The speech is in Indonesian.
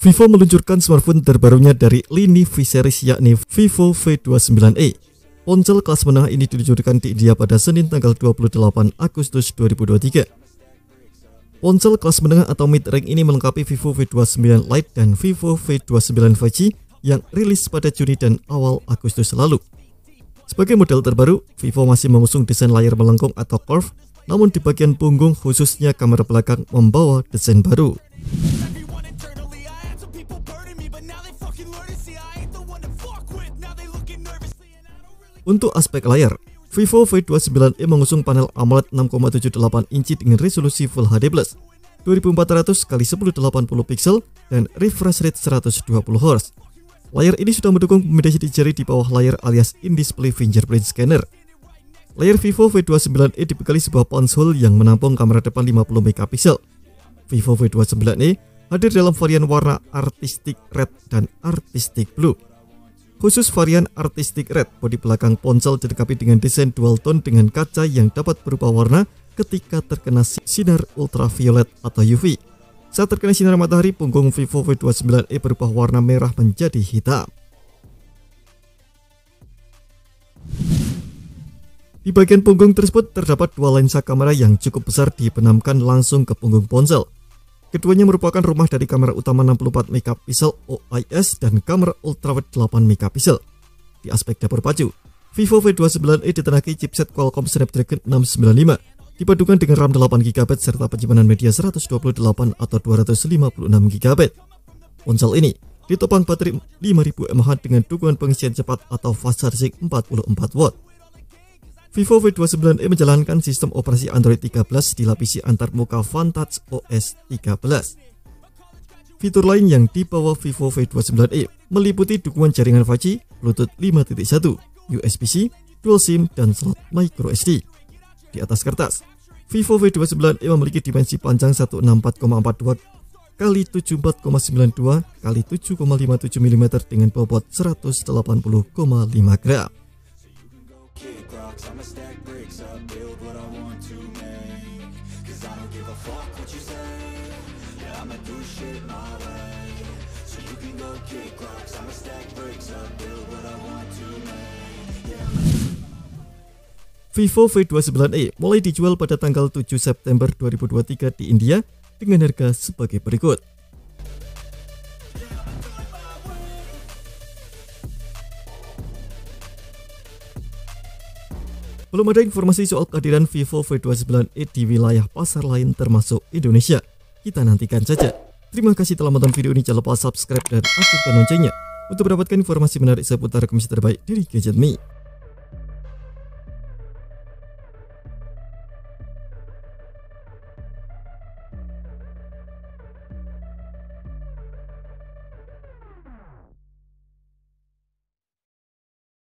Vivo meluncurkan smartphone terbarunya dari lini V series yakni Vivo V29e. Ponsel kelas menengah ini diluncurkan di India pada Senin tanggal 28 Agustus 2023. Ponsel kelas menengah atau mid-range ini melengkapi Vivo V29 Lite dan Vivo V29 5G yang rilis pada Juni dan awal Agustus lalu. Sebagai model terbaru, Vivo masih mengusung desain layar melengkung atau curve, namun di bagian punggung khususnya kamera belakang membawa desain baru. Untuk aspek layar, Vivo V29e mengusung panel AMOLED 6,78 inci dengan resolusi Full HD+, 2400x1080 pixel dan refresh rate 120 Hz. Layar ini sudah mendukung pembedahan sidik jari di bawah layar alias in-display fingerprint scanner. Layar Vivo V29e dibekali sebuah ponsel yang menampung kamera depan 50 megapiksel. Vivo V29e hadir dalam varian warna Artistic Red dan Artistic Blue. Khusus varian Artistic Red, bodi belakang ponsel dilengkapi dengan desain dual tone dengan kaca yang dapat berubah warna ketika terkena sinar ultraviolet atau UV. Saat terkena sinar matahari, punggung Vivo V29e berubah warna merah menjadi hitam. Di bagian punggung tersebut terdapat dua lensa kamera yang cukup besar dibenamkan langsung ke punggung ponsel. Keduanya merupakan rumah dari kamera utama 64 megapiksel OIS dan kamera ultrawide 8 megapiksel. Di aspek dapur pacu, Vivo V29e ditenagai chipset Qualcomm Snapdragon 695, dipadukan dengan RAM 8GB serta penyimpanan media 128 atau 256GB. Ponsel ini ditopang baterai 5000 mAh dengan dukungan pengisian cepat atau fast charging 44 watt. Vivo V29e menjalankan sistem operasi Android 13 dilapisi antarmuka Vantage OS 13. Fitur lain yang dibawa Vivo V29e meliputi dukungan jaringan 5G, Bluetooth 5.1, USB-C, dual SIM, dan slot microSD. Di atas kertas, Vivo V29e memiliki dimensi panjang 164,42 x 74,92 x 7,57 mm dengan bobot 180,5 gram. I'ma stack bricks up, build what I want to make, cause I don't give a fuck what you say, yeah, I'ma do shit my way, so you can go kick rocks, I'ma stack bricks up, build what I want to make, yeah. Vivo V29e mulai dijual pada tanggal 7 September 2023 di India dengan harga sebagai berikut. Belum ada informasi soal kehadiran Vivo V29e di wilayah pasar lain termasuk Indonesia. Kita nantikan saja. Terima kasih telah menonton video ini. Jangan lupa subscribe dan aktifkan loncengnya untuk mendapatkan informasi menarik seputar komisi terbaik dari Gadget Me.